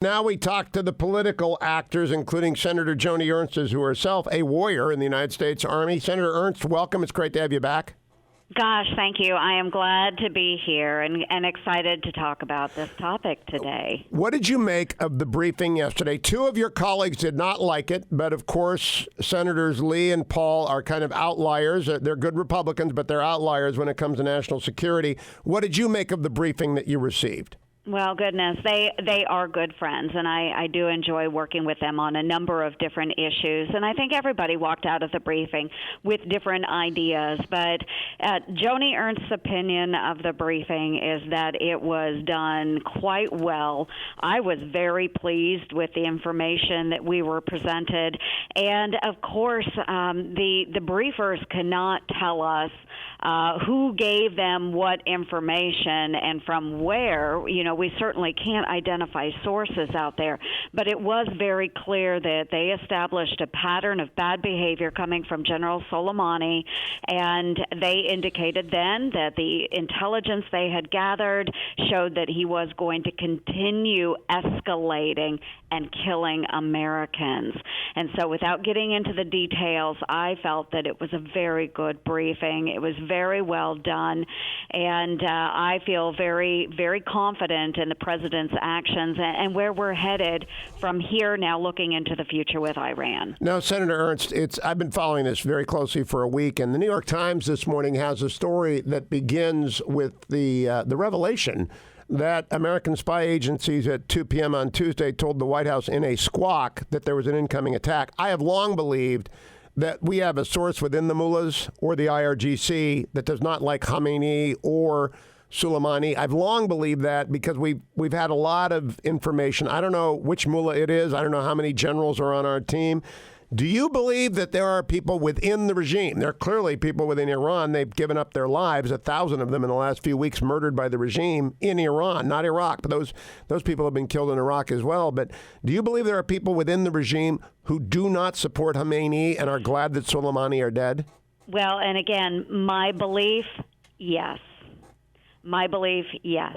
Now we talk to the political actors, including Senator Joni Ernst, who is herself a warrior in the United States Army. Senator Ernst, welcome. It's great to have you back. Gosh, thank you. I am glad to be here and excited to talk about this topic today. What did you make of the briefing yesterday? Two of your colleagues did not like it, but of course, Senators Lee and Paul are kind of outliers. They're good Republicans, but they're outliers when it comes to national security. What did you make of the briefing that you received? Well, goodness, they are good friends, and I do enjoy working with them on a number of different issues. And I think everybody walked out of the briefing with different ideas. But Joni Ernst's opinion of the briefing is that it was done quite well. I was very pleased with the information that we were presented. And, of course, the briefers cannot tell us who gave them what information and from where. You know, we certainly can't identify sources out there, but it was very clear that they established a pattern of bad behavior coming from General Soleimani, and they indicated then that the intelligence they had gathered showed that he was going to continue escalating and killing Americans. And so without getting into the details, I felt that it was a very good briefing. It was very well done, and I feel very, very confident in the president's actions and where we're headed from here now looking into the future with Iran. Now, Senator Ernst, I've been following this very closely for a week, and the New York Times this morning has a story that begins with the revelation that American spy agencies at 2 p.m. on Tuesday told the White House in a squawk that there was an incoming attack. I have long believed that we have a source within the mullahs or the IRGC that does not like Khamenei or Soleimani. I've long believed that because we've had a lot of information. I don't know which mullah it is. I don't know how many generals are on our team. Do you believe that there are people within the regime? There are clearly people within Iran. They've given up their lives, 1,000 of them in the last few weeks, murdered by the regime in Iran, not Iraq. But those people have been killed in Iraq as well. But do you believe there are people within the regime who do not support Khamenei and are glad that Soleimani are dead? Well, and again, my belief, yes. My belief, yes.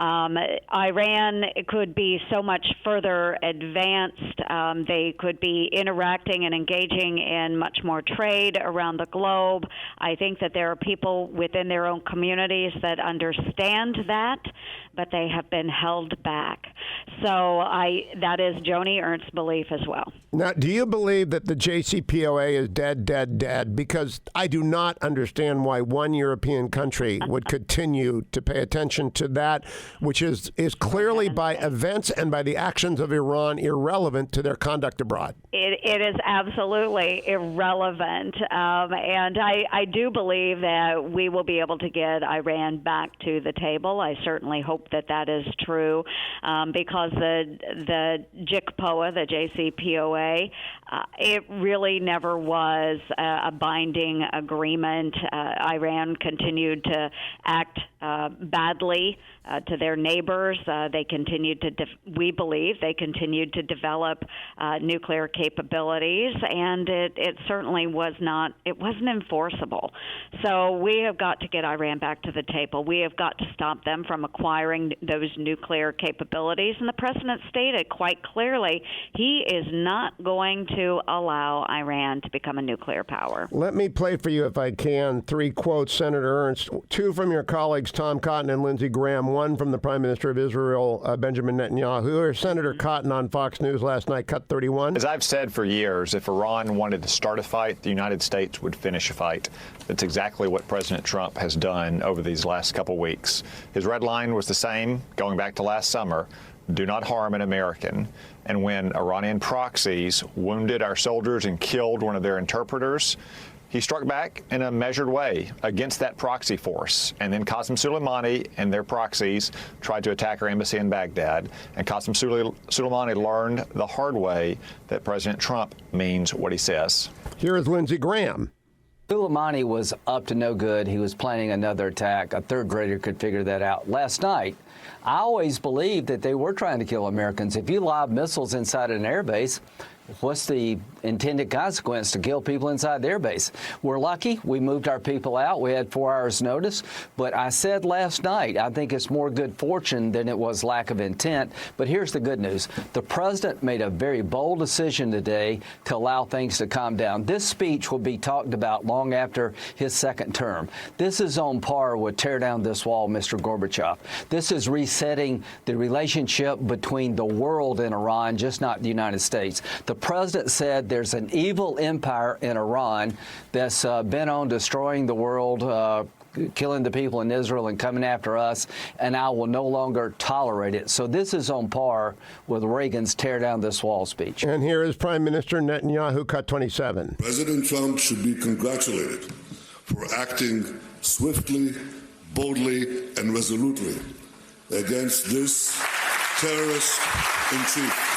Iran could be so much further advanced. They could be interacting and engaging in much more trade around the globe. I think that there are people within their own communities that understand that, but they have been held back. So that is Joni Ernst's belief as well. Now, do you believe that the JCPOA is dead? Because I do not understand why one European country would continue to pay attention to that, which is clearly by events and by the actions of Iran irrelevant to their conduct abroad. It is absolutely irrelevant. And I do believe that we will be able to get Iran back to the table. I certainly hope that is true because the JCPOA, the JCPOA, it really never was a binding agreement. Iran continued to act badly to their neighbors. They continued to, we believe, they continued to develop nuclear capabilities, and it certainly wasn't enforceable. So we have got to get Iran back to the table. We have got to stop them from acquiring those nuclear capabilities, and the president stated quite clearly he is not going to allow Iran to become a nuclear power. Let me play for you, if I can, 3 quotes, Senator Ernst, 2 from your colleagues Tom Cotton and Lindsey Graham, 1 from the Prime Minister of Israel, Benjamin Netanyahu, or Senator Cotton on Fox News last night, cut 31. As I've said for years, if Iran wanted to start a fight, the United States would finish a fight. That's exactly what President Trump has done over these last couple weeks. His red line was the same going back to last summer: do not harm an American. And when Iranian proxies wounded our soldiers and killed one of their interpreters, he struck back in a measured way against that proxy force. And then Qasem Soleimani and their proxies tried to attack our embassy in Baghdad. And Qasem Soleimani learned the hard way that President Trump means what he says. Here is Lindsey Graham. Soleimani was up to no good. He was planning another attack. A third grader could figure that out. Last night, I always believed that they were trying to kill Americans. If you lob missiles inside an airbase, what's the intended consequence? To kill people inside the airbase. We're lucky. We moved our people out. We had 4 hours notice. But I said last night, I think it's more good fortune than it was lack of intent. But here's the good news. The president made a very bold decision today to allow things to calm down. This speech will be talked about long after his second term. This is on par with tear down this wall, Mr. Gorbachev. This is resetting the relationship between the world and Iran, just not the United States. The president said there's an evil empire in Iran that's bent on destroying the world, killing the people in Israel and coming after us, and I will no longer tolerate it. So this is on par with Reagan's tear down this wall speech. And here is Prime Minister Netanyahu, cut 27. President Trump should be congratulated for acting swiftly, boldly, and resolutely against this terrorist in chief.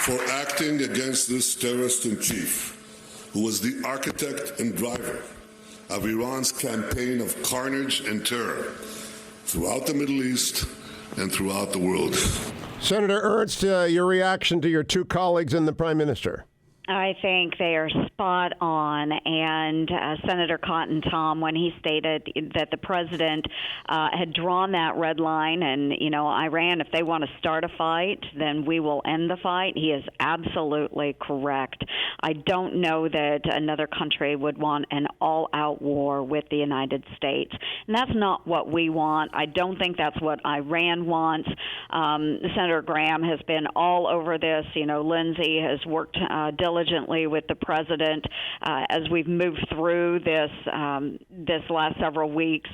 For acting against this terrorist in chief, who was the architect and driver of Iran's campaign of carnage and terror throughout the Middle East and throughout the world. Senator Ernst, your reaction to your two colleagues and the Prime Minister? I think they are spot on. And Senator Cotton Tom, when he stated that the president had drawn that red line and, you know, Iran, if they want to start a fight, then we will end the fight. He is absolutely correct. I don't know that another country would want an all-out war with the United States. And that's not what we want. I don't think that's what Iran wants. Senator Graham has been all over this. You know, Lindsey has worked diligently with the president as we've moved through this last several weeks.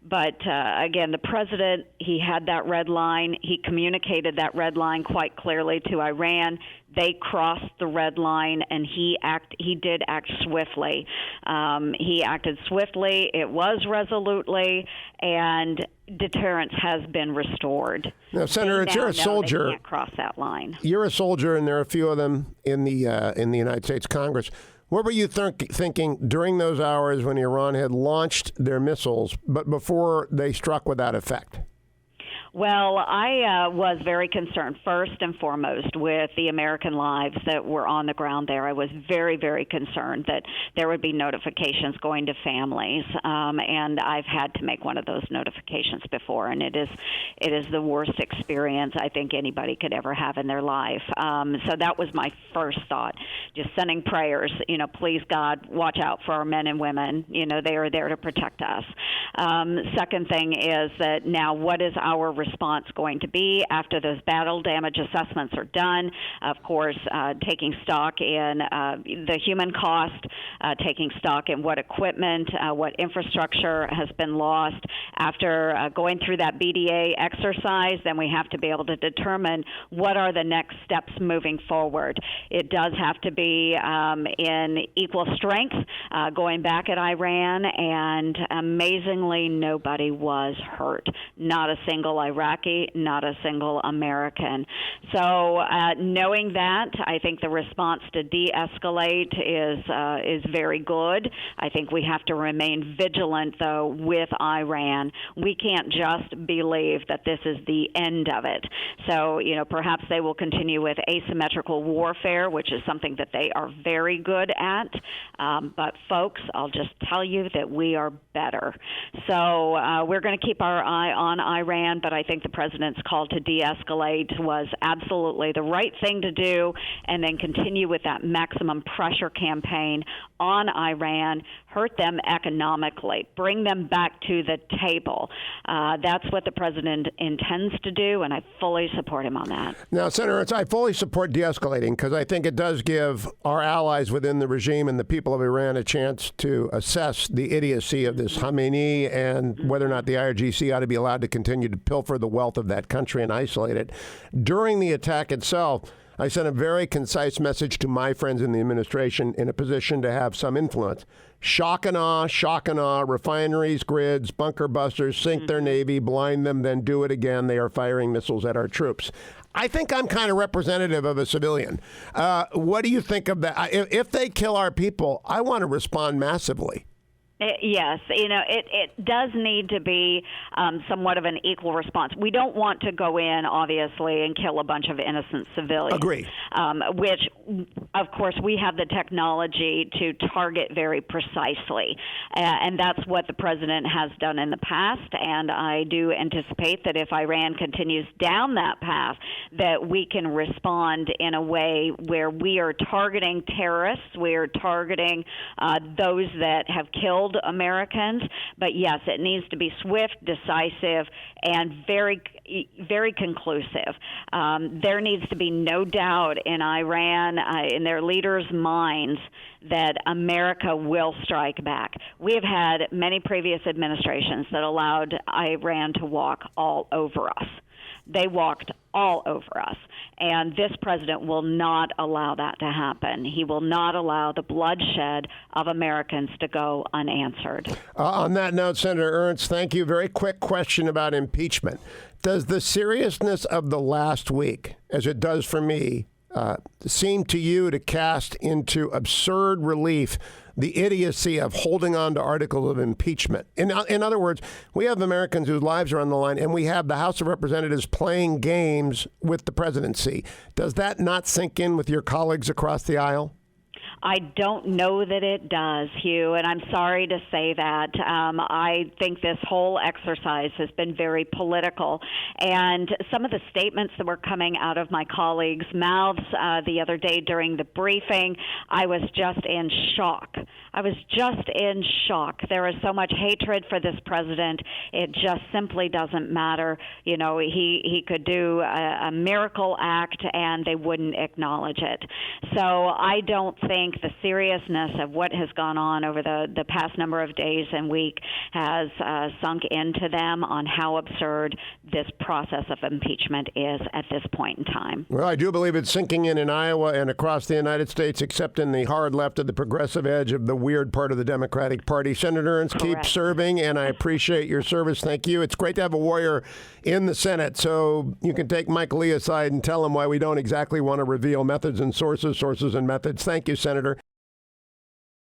But again, the president, he had that red line. He communicated that red line quite clearly to Iran. They crossed the red line, and he did act swiftly. He acted swiftly. It was resolutely, and deterrence has been restored. Now, Senator, you're a soldier. They can't cross that line. You're a soldier, and there are a few of them in the United States Congress. What were you thinking during those hours when Iran had launched their missiles, but before they struck without effect? Well, I was very concerned, first and foremost, with the American lives that were on the ground there. I was very, very concerned that there would be notifications going to families, and I've had to make one of those notifications before, and it is the worst experience I think anybody could ever have in their life. So that was my first thought, just sending prayers, you know, please, God, watch out for our men and women. You know, they are there to protect us. Second thing is that now what is our response going to be after those battle damage assessments are done? Of course, taking stock in the human cost, taking stock in what equipment, what infrastructure has been lost. After going through that BDA exercise, then we have to be able to determine what are the next steps moving forward. It does have to be in equal strength going back at Iran, and amazingly, nobody was hurt. Not a single Iraqi, not a single American. So knowing that, I think the response to de-escalate is very good. I think we have to remain vigilant, though, with Iran. We can't just believe that this is the end of it. So, you know, perhaps they will continue with asymmetrical warfare, which is something that they are very good at. But, folks, I'll just tell you that we are better. So we're going to keep our eye on Iran, but I think the president's call to de-escalate was absolutely the right thing to do, and then continue with that maximum pressure campaign on Iran, hurt them economically, bring them back to the table. That's what the president intends to do, and I fully support him on that. Now, Senator, I fully support de-escalating because I think it does give our allies within the regime and the people of Iran a chance to assess the idiocy of this Khamenei and whether or not the IRGC ought to be allowed to continue to pilfer the wealth of that country and isolate it. During the attack itself, I sent a very concise message to my friends in the administration in a position to have some influence. Shock and awe, refineries, grids, bunker busters, sink their Navy, blind them, then do it again. They are firing missiles at our troops. I think I'm kind of representative of a civilian. What do you think of that? If they kill our people, I want to respond massively. Yes, it does need to be somewhat of an equal response. We don't want to go in, obviously, and kill a bunch of innocent civilians. Agree. Which, of course, we have the technology to target very precisely. And that's what the president has done in the past. And I do anticipate that if Iran continues down that path, that we can respond in a way where we are targeting terrorists, we are targeting those that have killed Americans, but yes, it needs to be swift, decisive, and very, very conclusive. There needs to be no doubt in Iran, in their leaders' minds, that America will strike back. We have had many previous administrations that allowed Iran to walk all over us. They walked all over us. And this president will not allow that to happen. He will not allow the bloodshed of Americans to go unanswered. On that note, Senator Ernst, thank you. Very quick question about impeachment. Does the seriousness of the last week, as it does for me, seem to you to cast into absurd relief the idiocy of holding on to articles of impeachment? In other words, we have Americans whose lives are on the line, and we have the House of Representatives playing games with the presidency. Does that not sink in with your colleagues across the aisle? I don't know that it does, Hugh, and I'm sorry to say that. I think this whole exercise has been very political, and some of the statements that were coming out of my colleagues' mouths the other day during the briefing, I was just in shock. There is so much hatred for this president. It just simply doesn't matter. You know, he could do a miracle act, and they wouldn't acknowledge it. So I don't think the seriousness of what has gone on over the past number of days and week has sunk into them on how absurd this process of impeachment is at this point in time. Well, I do believe it's sinking in Iowa and across the United States, except in the hard left of the progressive edge of the weird part of the Democratic Party. Senator Ernst, keep serving, and I appreciate your service. Thank you. It's great to have a warrior in the Senate, so you can take Mike Lee aside and tell him why we don't exactly want to reveal methods and sources and methods. Thank you, Senator.